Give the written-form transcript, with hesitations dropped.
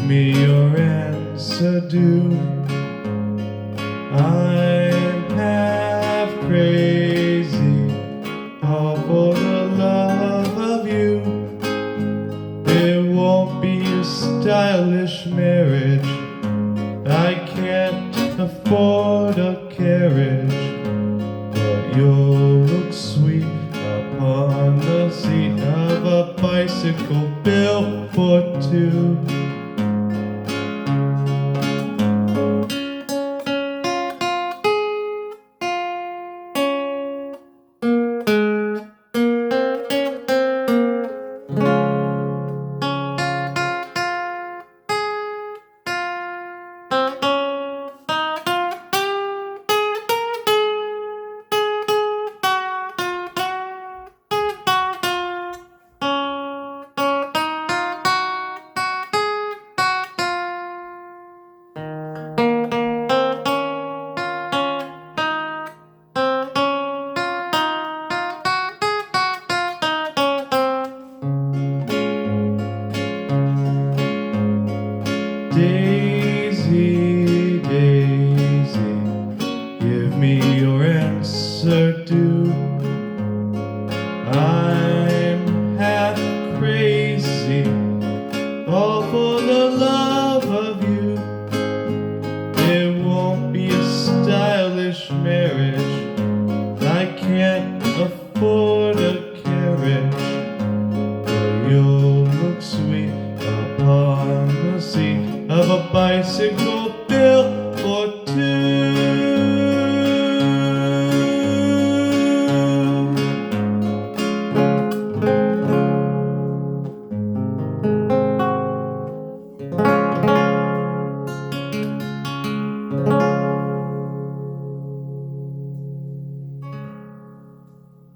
me your answer, do. I'm half crazy, all for the love of you. It won't be a stylish marriage, I can't afford a carriage, but you'll look sweet upon the seat of a bicycle built for two. Daisy, Daisy, give me your answer, do. I'm half crazy, all for the love of you. It won't be a stylish marriage, I can't afford a carriage, but you'll look sweet upon the seat of a bicycle built